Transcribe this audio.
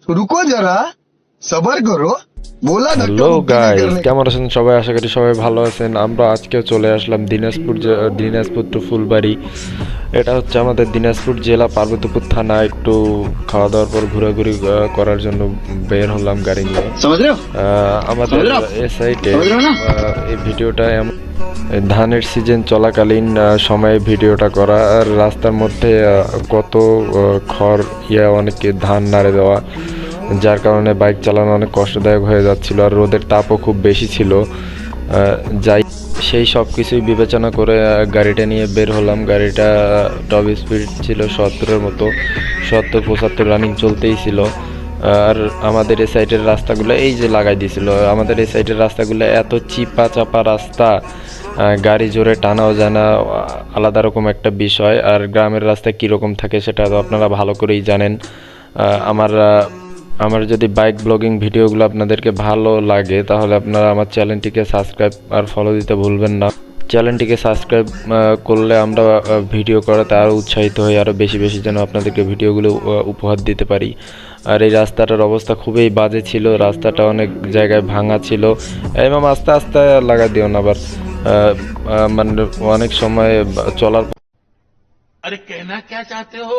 तो रुको जरा, सबर करो। बोला धक्का হ্যালো मुक्की नहीं গাইস, करने। কেমন আছেন সবাই? আশা করি সবাই ভালো আছেন। আমরা আজকেও চলে আসলাম দিনাজপুর টু ফুলবাড়ি। এটা হচ্ছে আমাদের দিনাজপুর জেলা পার্বতীপুর থানা। একটু খাওয়া দাওয়ার পর ঘোরাঘুরি করার জন্য বের হলাম গাড়ি নিয়ে। समझ रहे हो আমাদের समझ रहे हो এই সাইটে समझ रहे हो ना এই ভিডিওটা ধানের সিজন চলাকালীন সময়ে ভিডিওটা করা। আর রাস্তার মধ্যে কত খড় অনেকে ধান নাড়ে দেওয়া, যার কারণে বাইক চালানো অনেক কষ্টদায়ক হয়ে যাচ্ছিল। আর রোদের তাপও খুব বেশি ছিল। যাই সেই সব কিছুই বিবেচনা করে গাড়িটা নিয়ে বের হলাম। গাড়িটা টপ স্পিড ছিল 70-এর মতো, 70-75 রানিং চলতেই ছিল। আর আমাদের এই সাইডের রাস্তাগুলো এই যে লাগাই দিয়েছিল। আমাদের এই সাইডের রাস্তাগুলো এত চিপা চাপা রাস্তা, গাড়ি জোরে টানাও যায় না, আলাদা রকম একটা বিষয়। আর গ্রামের রাস্তায় কীরকম থাকে সেটা তো আপনারা ভালো করেই জানেন। আমার আমার যদি বাইক ব্লগিং ভিডিওগুলো আপনাদেরকে ভালো লাগে তাহলে আপনারা আমার চ্যানেলটিকে সাবস্ক্রাইব আর ফলো দিতে ভুলবেন না। চ্যানেলটিকে সাবস্ক্রাইব করলে আমরা ভিডিও করাতে আরও উৎসাহিত হই, আরও বেশি বেশি যেন আপনাদেরকে ভিডিওগুলো উপহার দিতে পারি। আর এই রাস্তাটার অবস্থা খুবই বাজে ছিল, রাস্তাটা অনেক জায়গায় ভাঙা ছিল। এবং আস্তে আস্তে লাগা দিও না আবার, মানে অনেক সময় চলার अरे कहना क्या चाहते हो